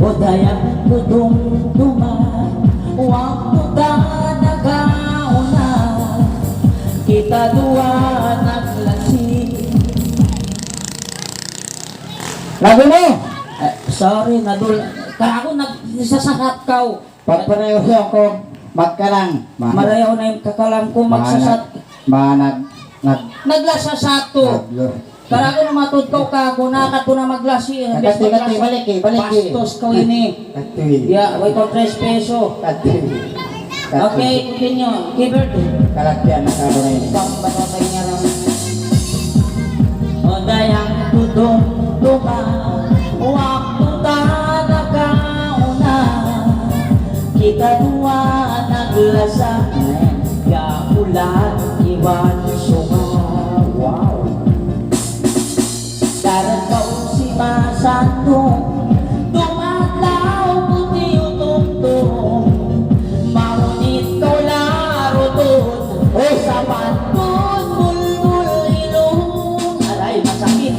O dayang dudum-duman, waktu ka nagauna, kita dua naglasi. Lago mo! Sorry, nadul. Kaya ako nagsasakat ka. Pagpareho ako, magkalang. Marayaw na yung kakalang ko magsasat. Naglasasato. Kaya ako namatod ka ako, nakato na maglasi. Kati, balik eh. Pastos ka ini. Yeah, wait for 3 peso. Okay, continue. Keyboard. Kalakyan na karo na yun. Pambanatay niya lang. O dayang tudong-tungan, waktu ka nagauna, kita dua naglasa, kaulan iwan sunga. Wow. Daragaw si Masandong, dumadlaw puti utong-tong, maunit ko laro doon, sa pantun bulbul ilong. Aray, masakit.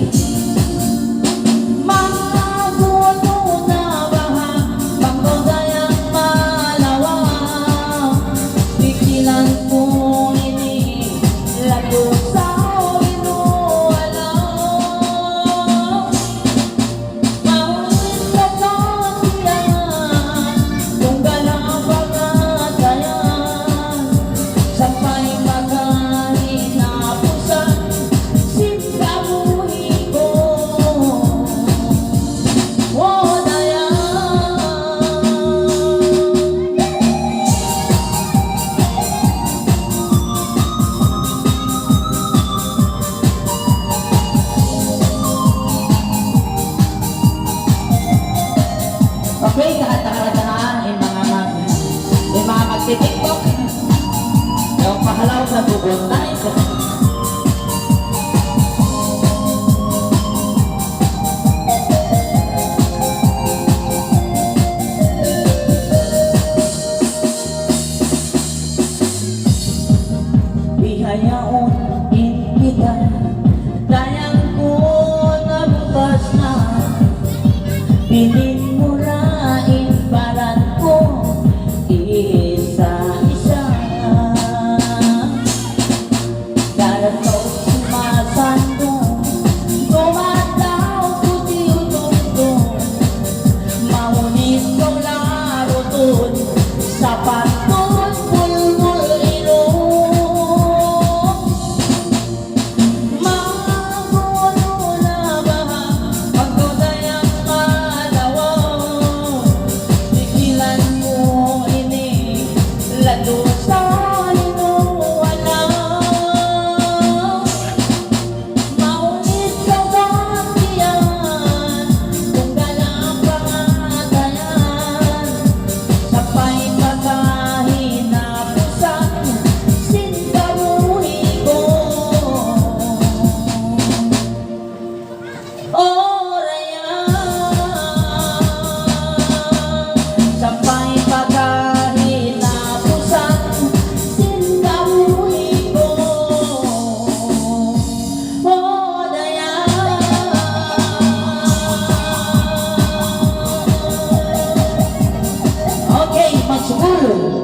Mga puno na baha, pagkagayang malawa, pikilan ko ini, layo sa inuwala. Maunit ka kasiyan, kung galabang atayan, sampay magahinapusan, sikabuhi ko. O dayan. Okay, kahit-kahit na yung mga magti-tiktok, yung pahalaw na bubunay. Bihayaon din kita, dayang ko nabukas na, bilin mo rain balat ko, isa-isa. Darataw sumasandong, dumadaw puti utong-tong, maunit kong laro dun, sa pantun bulbul ilong. Mga puno na baha, pagkagayang malawa, pikilan mo ini, lalo sa inuwala. Maunit ka kasiyan, kung galabang atayan, sapay magahinapusan, sikabuhi ko. Sampai pagahinapusan, sikabuhi ko. O dayan. Okay, magsuguro.